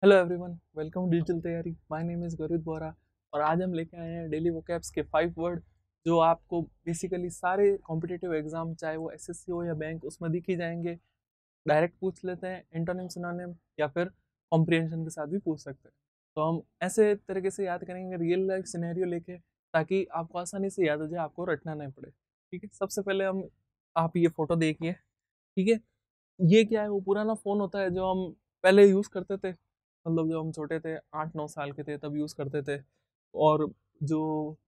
Hello everyone, welcome digital तैयारी। My name is गौरव बोरा और आज हम लेके आए हैं डेली वोकैब्स के 5 वर्ड जो आपको बेसिकली सारे कॉम्पिटिटिव एग्जाम, चाहे वो एसएससी हो या बैंक, उसमें दिख ही जाएंगे। डायरेक्ट पूछ लेते हैं, एंटोनिम सिनोनिम या फिर कॉम्प्रिहेंशन के साथ भी पूछ सकते हैं। तो हम ऐसे तरीके से याद करेंगे, रियल लाइफ सिनेरियो लेके, ताकि आपको आसानी से याद हो जाए, आपको रटना नहीं पड़े। ठीक है, सबसे पहले आप ये फोटो देखिए। ठीक है, ये क्या है, वो पुराना फ़ोन होता है जो हम पहले यूज़ करते थे। मतलब जब हम छोटे थे, 8-9 साल के थे, तब यूज़ करते थे। और जो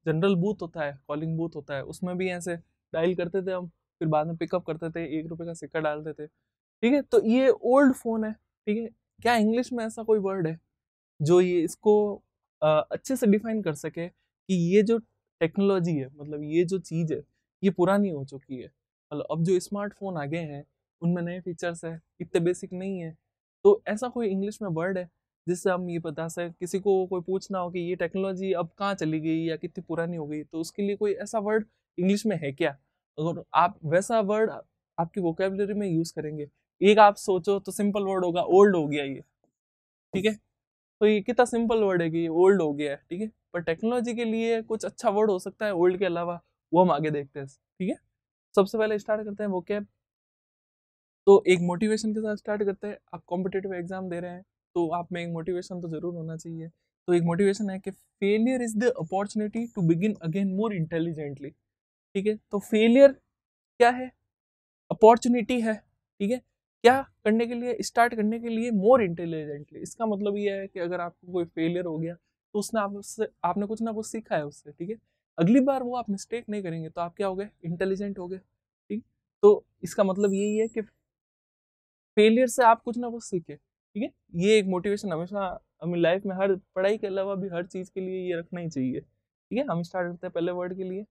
जनरल बूथ होता है, कॉलिंग बूथ होता है, उसमें भी ऐसे डायल करते थे हम, फिर बाद में पिकअप करते थे, 1 रुपए का सिक्का डालते थे। ठीक है, तो ये ओल्ड फ़ोन है। ठीक है, क्या इंग्लिश में ऐसा कोई वर्ड है जो ये इसको अच्छे से डिफाइन कर सके कि ये जो टेक्नोलॉजी है, मतलब ये जो चीज़ है, ये पुरानी हो चुकी है। मतलब अब जो स्मार्टफोन आ गए हैं, उनमें नए फीचर्स है, इतने बेसिक नहीं है। तो ऐसा कोई इंग्लिश में वर्ड है जिससे हम ये बता सकें, किसी को कोई पूछना हो कि ये टेक्नोलॉजी अब कहाँ चली गई या कितनी पुरानी हो गई, तो उसके लिए कोई ऐसा वर्ड इंग्लिश में है क्या? अगर आप वैसा वर्ड आपकी वोकेबलरी में यूज करेंगे, एक आप सोचो तो सिंपल वर्ड होगा, ओल्ड हो गया ये। ठीक है, तो ये कितना सिंपल वर्ड है कि ये ओल्ड हो गया है। ठीक है, पर टेक्नोलॉजी के लिए कुछ अच्छा वर्ड हो सकता है ओल्ड के अलावा, वो हम आगे देखते हैं। ठीक है, सबसे पहले स्टार्ट करते हैं वोकैब। तो एक मोटिवेशन के साथ स्टार्ट करते हैं। आप कॉम्पिटेटिव एग्जाम दे रहे हैं, तो आप में एक मोटिवेशन तो जरूर होना चाहिए। तो एक मोटिवेशन है कि failure is the opportunity to begin again more intelligently. ठीक है, तो फेलियर क्या है? अपॉर्चुनिटी है। ठीक है, क्या करने के लिए, स्टार्ट करने के लिए मोर इंटेलिजेंटली। इसका मतलब ये है कि अगर आपको कोई फेलियर हो गया, तो उसने आपने कुछ ना कुछ सीखा है उससे। ठीक है, अगली बार वो आप मिस्टेक नहीं करेंगे, तो आप क्या हो गए? इंटेलिजेंट हो गए। ठीक, तो इसका मतलब यही है कि फेलियर से आप कुछ ना कुछ सीखे। ठीक है, ये एक मोटिवेशन हमेशा हमें लाइफ में, हर पढ़ाई के अलावा भी हर चीज के लिए ये रखना ही चाहिए। ठीक है, हम स्टार्ट करते हैं पहले वर्ड के लिए।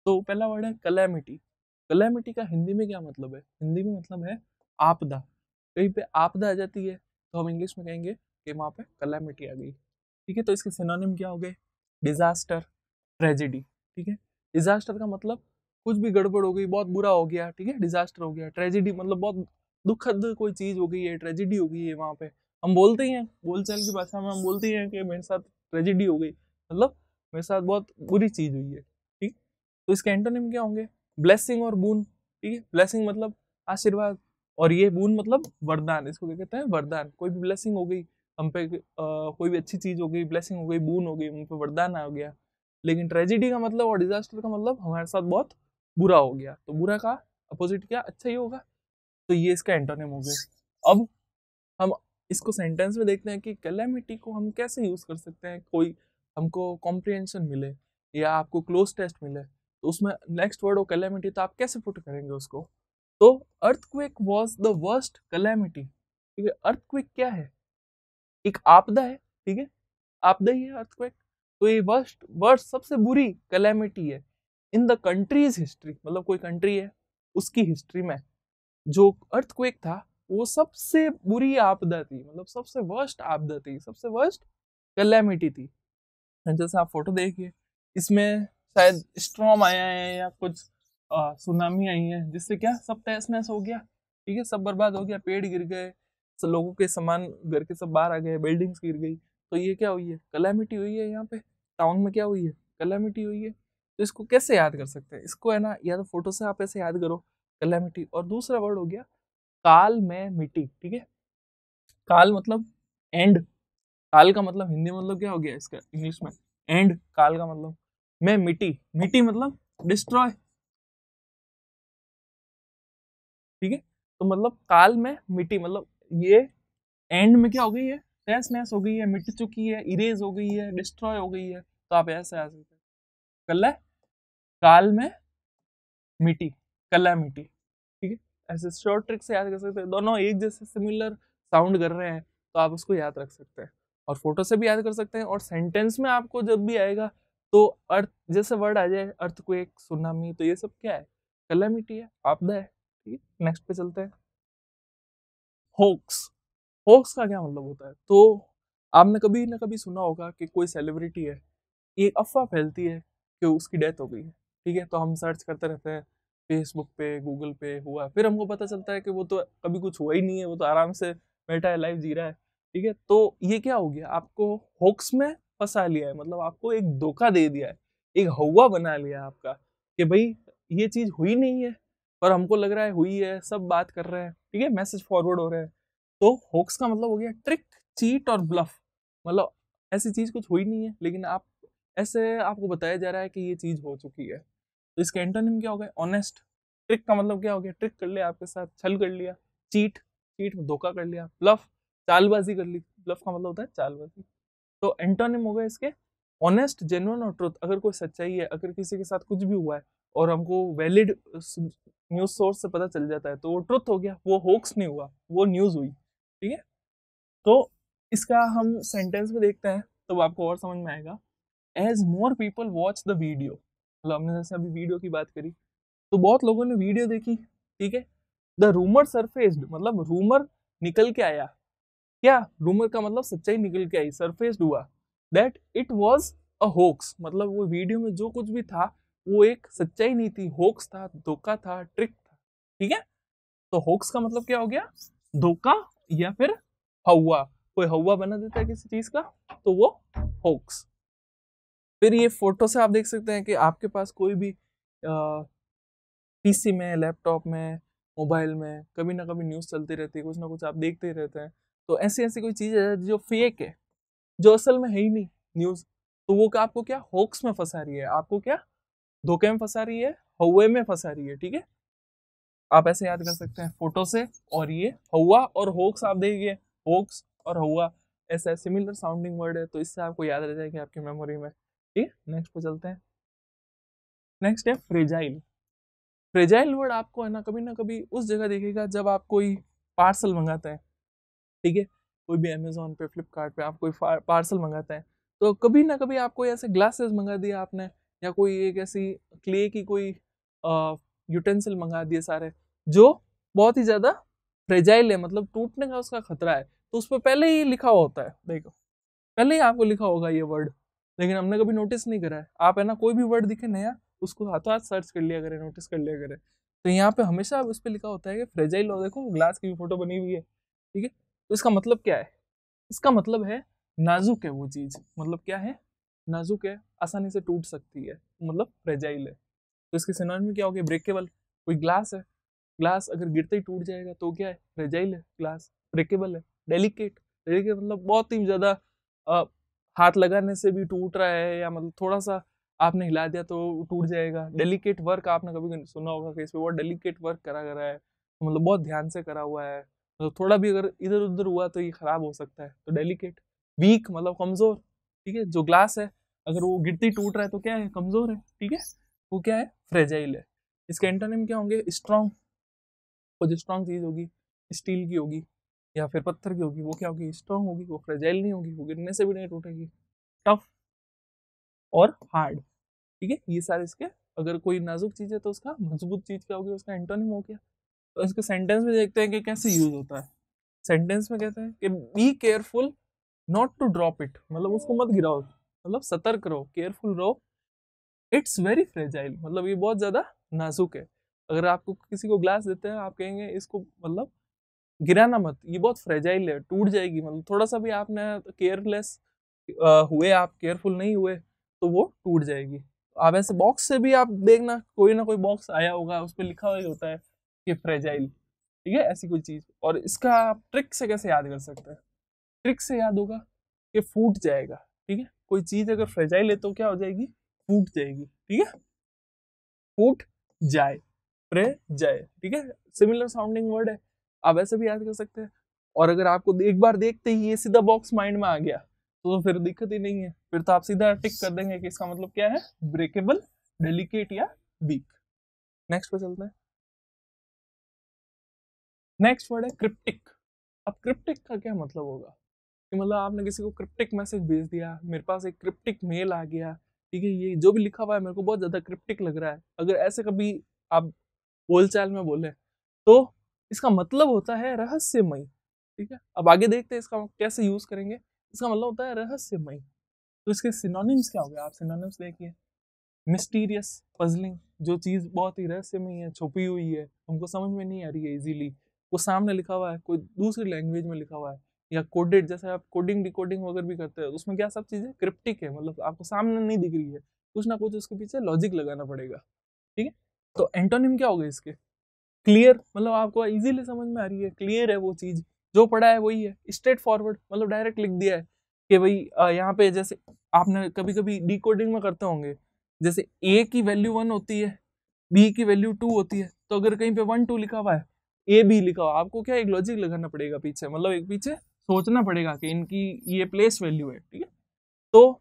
तो पहला वर्ड है कलैमिटी। कलैमिटी का हिंदी में क्या मतलब है? हिंदी में मतलब है आपदा। कहीं पे आपदा आ जाती है, तो हम इंग्लिश में कहेंगे कि वहां पे कलैमिटी आ गई। ठीक है, तो इसके सिनोनिम क्या हो गए? Disaster, tragedy. ठीक है, डिजास्टर का मतलब कुछ भी गड़बड़ हो गई, बहुत बुरा हो गया। ठीक है, डिजास्टर हो गया। ट्रेजेडी मतलब बहुत दुखद कोई चीज हो गई है, ट्रेजेडी हो गई है वहां पे। हम बोलते ही हैं, बोलचाल की भाषा में हम बोलते ही हैं कि मेरे साथ ट्रेजेडी हो गई, मतलब मेरे साथ बहुत बुरी चीज हुई है। ठीक, तो इसके एंटोनिम क्या होंगे? ब्लेसिंग और बून। ठीक है, ब्लेसिंग मतलब आशीर्वाद, और ये बून मतलब वरदान। इसको क्या कहते हैं? वरदान। कोई भी ब्लेसिंग हो गई हम पे, कोई भी अच्छी चीज हो गई, ब्लेसिंग हो गई, बून हो गई, उन पे वरदान आ गया। लेकिन ट्रेजिडी का मतलब और डिजास्टर का मतलब हमारे साथ बहुत बुरा हो गया, तो बुरा का अपोजिट क्या? अच्छा ही होगा। तो ये इसका एंटोनिम हो गया। अब हम इसको सेंटेंस में देखते हैं कि कैलेमिटी को हम कैसे यूज कर सकते हैं। कोई हमको कॉम्प्रिहेंशन मिले या आपको क्लोज टेस्ट मिले, तो उसमें नेक्स्ट वर्ड हो कैलेमिटी, तो आप कैसे पुट करेंगे उसको? तो earthquake was the worst calamity. ठीक है, अर्थक्वेक क्या है? एक आपदा है। ठीक है, आपदा ही है अर्थक्वेक। तो ये वर्स्ट वर्स्ट सबसे बुरी कैलेमिटी है इन द कंट्रीज हिस्ट्री। मतलब कोई कंट्री है, उसकी हिस्ट्री में जो अर्थक्वेक था, वो सबसे बुरी आपदा थी, मतलब सबसे वर्स्ट आपदा थी, सबसे वर्स्ट कैलेमिटी थी। जैसे आप फोटो देखिए, इसमें शायद स्ट्रॉम आया है या कुछ सुनामी आई है, जिससे क्या सब तहस नहस हो गया। ठीक है, सब बर्बाद हो गया, पेड़ गिर गए, सब लोगों के सामान घर के सब बाहर आ गए, बिल्डिंग्स गिर गई। तो ये क्या हुई है? कैलेमिटी हुई है यहाँ पे टाउन में। क्या हुई है? कैलेमिटी हुई है। तो इसको कैसे याद कर सकते हैं? इसको है ना, या तो फोटो से आप ऐसे याद करो कैलेमिटी। और दूसरा वर्ड हो गया काल में मिट्टी। ठीक है, काल मतलब एंड। काल का मतलब हिंदी में मतलब क्या हो गया इसका इंग्लिश में? एंड। काल का मतलब मैं मिट्टी, मिट्टी मतलब डिस्ट्रॉय। ठीक है, तो मतलब काल में मिट्टी मतलब ये एंड में क्या हो गई है? तहस नहस हो गई है, मिट चुकी है, इरेज हो गई है, डिस्ट्रॉय हो गई है। तो आप ऐसे आ सकते हैं, कल काल में मिट्टी, कला मिट्टी। ठीक है, ऐसे शॉर्ट ट्रिक से याद कर सकते हैं। दोनों एक जैसे सिमिलर साउंड कर रहे हैं, तो आप उसको याद रख सकते हैं। और फोटो से भी याद कर सकते हैं, और सेंटेंस में आपको जब भी आएगा, तो अर्थ जैसे वर्ड आ जाए, अर्थ को एक सुनामी, तो ये सब क्या है? कैलेमिटी है, आपदा है। ठीक है, नेक्स्ट पे चलते हैं। होक्स। होक्स का क्या मतलब होता है? तो आपने कभी ना कभी सुना होगा कि कोई सेलिब्रिटी है, एक अफवाह फैलती है कि उसकी डेथ हो गई है। ठीक है, तो हम सर्च करते रहते हैं, फेसबुक पे, गूगल पे हुआ, फिर हमको पता चलता है कि वो तो कभी कुछ हुआ ही नहीं है, वो तो आराम से बैठा है, लाइफ जी रहा है। ठीक है, तो ये क्या हो गया, आपको होक्स में फंसा लिया है, मतलब आपको एक धोखा दे दिया है, एक हवा बना लिया आपका कि भाई ये चीज हुई नहीं है पर हमको लग रहा है हुई है, सब बात कर रहे हैं, ठीक है, मैसेज फॉरवर्ड हो रहे हैं। तो होक्स का मतलब हो गया ट्रिक, चीट और ब्लफ, मतलब ऐसी चीज कुछ हुई नहीं है लेकिन आप ऐसे आपको बताया जा रहा है कि ये चीज हो चुकी है। तो इसका एंटोनिम क्या हो गया, ऑनेस्ट। ट्रिक का मतलब क्या हो गया, ट्रिक कर लिया आपके साथ, छल कर लिया। चीट, चीट में धोखा कर लिया। ब्लफ, चालबाजी कर ली, ब्लफ का मतलब होता है चालबाजी। तो एंटोनिम हो गया इसके ऑनेस्ट, जेन्युइन और ट्रुथ। अगर कोई सच्चाई है, अगर किसी के साथ कुछ भी हुआ है और हमको वैलिड न्यूज सोर्स से पता चल जाता है तो वो ट्रुथ हो गया, वो होक्स नहीं हुआ, वो न्यूज हुई, ठीक है। तो इसका हम सेंटेंस में देखते हैं तो आपको और समझ में आएगा। As more people watch the video, मतलब हमने जैसे अभी वीडियो की बात करी तो बहुत लोगों ने वीडियो देखी, ठीक है। द रूमर सरफेस्ड, मतलब रूमर निकल के आया, क्या रूमर का मतलब सच्चाई निकल के आई, सरफेस्ड हुआ, that it was a hoax, मतलब वो वीडियो में जो कुछ भी था वो एक सच्चाई नहीं थी, होक्स था, धोखा था, ट्रिक था, ठीक है। तो होक्स का मतलब क्या हो गया, धोखा या फिर हवा, कोई हवा बना देता है किसी चीज का तो वो होक्स। फिर ये फोटो से आप देख सकते हैं कि आपके पास कोई भी पीसी में, लैपटॉप में, मोबाइल में कभी ना कभी न्यूज़ चलती रहती है, कुछ ना कुछ आप देखते ही रहते हैं। तो ऐसी ऐसी कोई चीज़ है जो फेक है, जो असल में है ही नहीं न्यूज़, तो वो क्या आपको क्या होक्स में फंसा रही है, आपको क्या धोखे में फंसा रही है, हवा में फंसा रही है, ठीक है। आप ऐसे याद कर सकते हैं फोटो से, और ये हवा और होक्स आप देखिए, होक्स और हवा ऐसा सिमिलर साउंडिंग वर्ड है, तो इससे आपको याद रह जाएगा आपकी मेमोरी में, ठीक है। नेक्स्ट पे चलते हैं। नेक्स्ट है फ्रेजाइल। फ्रेजाइल वर्ड आपको है ना कभी उस जगह दिखेगा जब आप कोई पार्सल मंगाते हैं, ठीक है। कोई भी अमेजोन पे, फ्लिपकार्ट पे आप कोई पार्सल मंगाते हैं तो कभी ना कभी आपको ऐसे ग्लासेस मंगा दिया आपने, या कोई एक ऐसी क्ले की कोई यूटेंसिल मंगा दिए सारे, जो बहुत ही ज्यादा फ्रेजाइल है, मतलब टूटने का उसका खतरा है, तो उस पर पहले ही लिखा हुआ होता है, देखो पहले ही आपको लिखा होगा ये वर्ड, लेकिन हमने कभी नोटिस नहीं करा है। आप है ना कोई भी वर्ड दिखे नया, उसको हाथों हाथ सर्च कर लिया करें, नोटिस कर लिया करें, तो यहाँ पे हमेशा उस पर लिखा होता है कि फ्रेजाइल, और देखो ग्लास की भी फोटो बनी हुई है, ठीक है। तो इसका मतलब क्या है, इसका मतलब है नाजुक है वो चीज, मतलब क्या है, नाजुक है, आसानी से टूट सकती है, मतलब फ्रेजाइल है। तो इसके सिनोनिम में क्या हो गया, ब्रेकेबल। कोई ग्लास है, ग्लास अगर गिरते ही टूट जाएगा तो क्या है, फ्रेजाइल है ग्लास, ब्रेकेबल है। डेलिकेट, डेलिकेट मतलब बहुत ही ज्यादा हाथ लगाने से भी टूट रहा है, या मतलब थोड़ा सा आपने हिला दिया तो टूट जाएगा। डेलिकेट वर्क आपने कभी सुना होगा कि इस पे बहुत डेलिकेट वर्क करा गया है, तो मतलब बहुत ध्यान से करा हुआ है, मतलब थोड़ा भी अगर इधर उधर हुआ तो ये खराब हो सकता है, तो डेलिकेट। वीक मतलब कमजोर, ठीक है, जो ग्लास है अगर वो गिरती टूट रहा है तो क्या है, कमजोर है, ठीक है, वो क्या है, फ्रेजाइल है। इसके एंटोनिम क्या होंगे, स्ट्रॉन्ग, वो जो स्ट्रॉन्ग चीज होगी स्टील की होगी या फिर पत्थर की होगी, वो क्या होगी, स्ट्रॉन्ग होगी, वो फ्रेजाइल नहीं होगी, वो गिरने से भी नहीं टूटेगी। टफ और हार्ड, ठीक है, ये सारे इसके, अगर कोई नाजुक चीज है तो उसका मजबूत चीज क्या होगी, उसका एंटोनिम हो गया। तो इसके सेंटेंस में देखते हैं कि कैसे यूज होता है। सेंटेंस में कहते हैं कि be careful not to drop it, मतलब उसको मत गिराओ, मतलब सतर्क रहो, केयरफुल रहो। इट्स वेरी फ्रेजाइल, मतलब ये बहुत ज्यादा नाजुक है। अगर आपको किसी को ग्लास देते हैं, आप कहेंगे इसको मतलब गिराना मत, ये बहुत फ्रेजाइल है, टूट जाएगी, मतलब थोड़ा सा भी आपने केयरलेस हुए, आप केयरफुल नहीं हुए तो वो टूट जाएगी। आप ऐसे बॉक्स से भी आप देखना, कोई ना कोई बॉक्स आया होगा उस पर लिखा हुआ ही होता है कि फ्रेजाइल, ठीक है, ऐसी कोई चीज। और इसका आप ट्रिक से कैसे याद कर सकते हैं, ट्रिक से याद होगा कि फूट जाएगा, ठीक है, कोई चीज अगर फ्रेजाइल है तो क्या हो जाएगी, फूट जाएगी, ठीक है, फूट जाए, फ्रे जाए, ठीक है, सिमिलर साउंडिंग वर्ड है, आप ऐसे भी याद कर सकते हैं। और अगर आपको एक बार देखते ही ये सीधा बॉक्स माइंड में आ गया तो फिर दिक्कत ही नहीं है, फिर तो आप सीधा टिक कर देंगे कि इसका मतलब क्या है, ब्रेकेबल, डेलिकेट या वीक। नेक्स्ट पे चलते हैं। नेक्स्ट वर्ड है क्रिप्टिक। अब क्रिप्टिक का क्या मतलब होगा, कि मतलब आपने किसी को क्रिप्टिक मैसेज भेज दिया, मेरे पास एक क्रिप्टिक मेल आ गया, ठीक है, ये जो भी लिखा हुआ है मेरे को बहुत ज्यादा क्रिप्टिक लग रहा है, अगर ऐसे कभी आप बोलचाल में बोले तो इसका मतलब होता है रहस्यमय, ठीक है। अब आगे देखते हैं इसका कैसे यूज करेंगे। इसका मतलब होता है रहस्यमय। तो इसके सिनोनिम्स क्या हो गया, आप सिनोनिम्स देखिए। मिस्टीरियस, पजलिंग, जो चीज बहुत ही रहस्यमय है, छुपी हुई है, हमको समझ में नहीं आ रही है इजीली, वो सामने लिखा हुआ है, कोई दूसरी लैंग्वेज में लिखा हुआ है, या कोडेड, जैसे आप कोडिंग डिकोडिंग वगैरह भी करते हैं, उसमें क्या सब चीजें क्रिप्टिक है, मतलब आपको सामने नहीं दिख रही है, कुछ ना कुछ उसके पीछे लॉजिक लगाना पड़ेगा। ठीक है, तो एंटोनिम क्या होगा इसके? क्लियर, मतलब आपको इजीली समझ में आ रही है, क्लियर है वो चीज, जो पढ़ा है वही है। स्ट्रेट फॉरवर्ड, मतलब डायरेक्ट लिख दिया है कि भाई यहाँ पे जैसे आपने कभी कभी डिकोडिंग में करते होंगे, जैसे ए की वैल्यू 1 होती है, बी की वैल्यू 2 होती है, तो अगर कहीं पे 1 2 लिखा हुआ है, ए बी लिखा हुआ, आपको क्या एक लॉजिक लगाना पड़ेगा पीछे, मतलब एक पीछे सोचना पड़ेगा कि इनकी ये प्लेस वैल्यू है। ठीक है, तो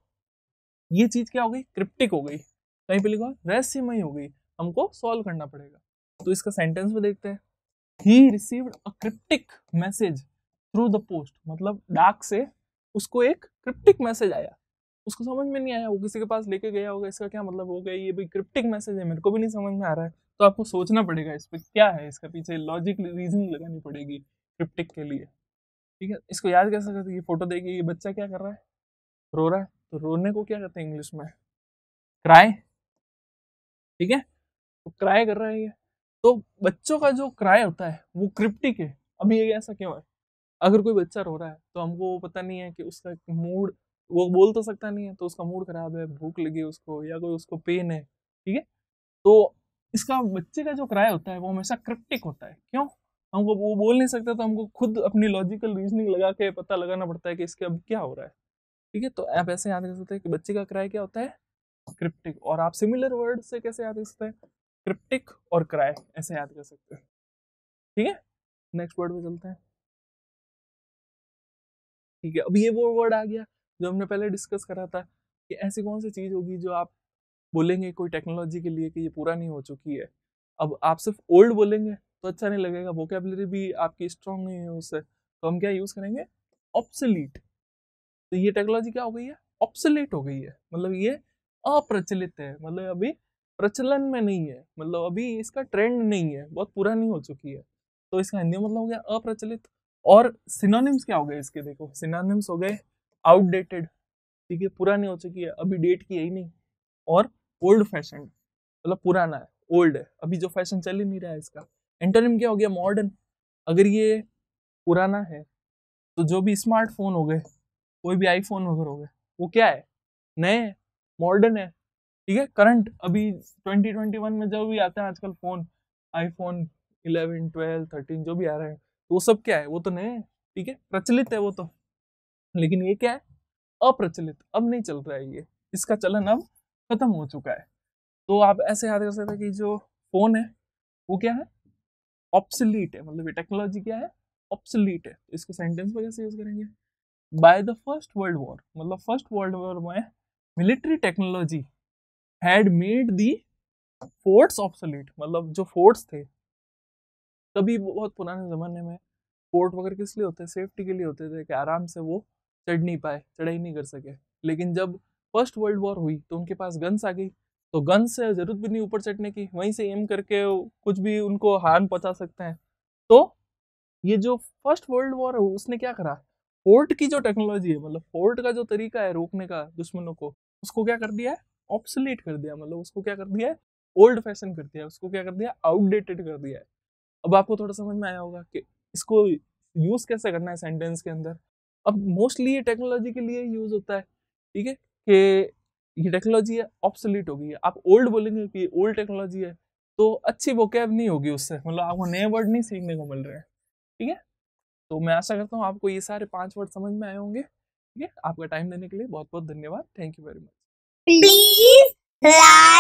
ये चीज क्या हो गई? क्रिप्टिक हो गई, कहीं पे लिखा रहस्यमय हो गई, हमको सॉल्व करना पड़ेगा। तो इसका सेंटेंस में देखते हैं, he received a cryptic message through the post, मतलब डाक से उसको एक क्रिप्टिक मैसेज आया, उसको समझ में नहीं आया, वो किसी के पास लेके गया होगा, इसका क्या मतलब हो गया, ये भाई क्रिप्टिक मैसेज है, मेरे को भी नहीं समझ में आ रहा है, तो आपको सोचना पड़ेगा इस पे क्या है, इसका पीछे लॉजिक रीजनिंग लगानी पड़ेगी क्रिप्टिक के लिए। ठीक है, इसको याद कैसे करते, ये फोटो देखिए, ये बच्चा क्या कर रहा है, रो रहा है, तो रोने को क्या कहते हैं इंग्लिश में? क्राई। ठीक है, तो क्राई कर रहा है ये, तो बच्चों का जो क्राई होता है वो क्रिप्टिक है। अभी ये ऐसा क्यों है? अगर कोई बच्चा रो रहा है तो हमको पता नहीं है कि उसका मूड, वो बोल तो सकता नहीं है, तो उसका मूड खराब है, भूख लगी है उसको, या कोई उसको पेन है। ठीक है, तो इसका बच्चे का जो क्राई होता है वो हमेशा क्रिप्टिक होता है। क्यों? हमको वो बोल नहीं सकता, तो हमको खुद अपनी लॉजिकल रीजनिंग लगा के पता लगाना पड़ता है कि इसके अब क्या हो रहा है। ठीक है, तो आप ऐसे याद कर सकते हैं कि बच्चे का क्राई क्या होता है? क्रिप्टिक। और आप सिमिलर वर्ड से कैसे याद कर सकते हैं? क्रिप्टिक और क्राई ऐसे याद कर सकते हैं। ठीक है, नेक्स्ट वर्ड पे चलते हैं। ठीक है, अब ये वो वर्ड आ गया जो हमने पहले डिस्कस करा था कि ऐसी कौन सी चीज होगी जो आप बोलेंगे कोई टेक्नोलॉजी के लिए कि ये पुरानी हो चुकी है। अब आप सिर्फ ओल्ड बोलेंगे तो अच्छा नहीं लगेगा, वोकेबलरी भी आपकी स्ट्रांग नहीं है उससे, तो हम क्या यूज करेंगे? ऑब्सोलीट। तो ये टेक्नोलॉजी क्या हो गई है? ऑब्सोलीट हो गई है, मतलब ये अप्रचलित है, मतलब अभी प्रचलन में नहीं है, मतलब अभी इसका ट्रेंड नहीं है, बहुत पुरानी हो चुकी है। तो इसका हिंदी मतलब हो गया अप्रचलित। और सिनोनिम्स क्या हो गए इसके? देखो सिनोनिम्स हो गए आउटडेटेड, ठीक है, पुरानी हो चुकी है, अभी डेट की है ही नहीं। और ओल्ड फैशन, मतलब पुराना है, ओल्ड है, अभी जो फैशन चल ही नहीं रहा है इसका। एंटोनिम क्या हो गया? मॉडर्न। अगर ये पुराना है तो जो भी स्मार्टफोन हो गए, कोई भी आईफोन वगैरह हो गए, वो क्या है? नए, मॉडर्न है। ठीक है, करंट, अभी 2021 में जो भी आता है आजकल फोन, आईफोन 11 12 13 जो भी आ रहे हैं, तो वो सब क्या है? वो तो नए हैं। ठीक है, प्रचलित है वो तो, लेकिन ये क्या है? अप्रचलित, अब नहीं चल रहा है ये, इसका चलन अब खत्म हो चुका है। तो आप ऐसे याद कर सकते हैं कि जो फोन है वो क्या है? ऑब्सोलीट है, मतलब ये टेक्नोलॉजी क्या है? ऑब्सोलीट है। तो इसको सेंटेंस में कैसे यूज करेंगे? By the first world war, मतलब फर्स्ट वर्ल्ड वॉर में military technology had made the forts obsolete, मतलब जो फोर्ट्स थे तभी बहुत पुराने जमाने में, फोर्ट वगैरह किस लिए होते हैं? सेफ्टी के लिए होते थे कि आराम से वो चढ़ नहीं पाए, चढ़ाई नहीं कर सके। लेकिन जब फर्स्ट वर्ल्ड वॉर हुई तो उनके पास गन्स आ गई, तो गन्स से जरूरत भी नहीं ऊपर चढ़ने की, वहीं से एम करके कुछ भी उनको हार्म पहुंचा सकते हैं। तो ये जो फर्स्ट वर्ल्ड वॉर है उसने क्या करा? फोर्ट की जो टेक्नोलॉजी है, मतलब फोर्ट का जो तरीका है रोकने का दुश्मनों को, उसको क्या कर दिया है? ऑब्सोलीट कर दिया, मतलब उसको क्या कर दिया है? ओल्ड फैशन कर दिया, उसको क्या कर दिया? आउटडेटेड कर दिया है। अब आपको थोड़ा समझ में आया होगा कि इसको यूज कैसे करना है सेंटेंस के अंदर। अब मोस्टली ये टेक्नोलॉजी के लिए यूज होता है, ठीक है, कि ये टेक्नोलॉजी है ऑब्सोलीट हो गई है, आप ओल्ड बोलेंगे कि ओल्ड टेक्नोलॉजी है, तो अच्छी वोकैब नहीं होगी उससे, मतलब आपको नए वर्ड नहीं सीखने को मिल रहे हैं। ठीक है, तो मैं आशा करता हूँ आपको ये सारे 5 वर्ड समझ में आए होंगे। ठीक है, आपका टाइम देने के लिए बहुत बहुत धन्यवाद। Thank you very much. Please like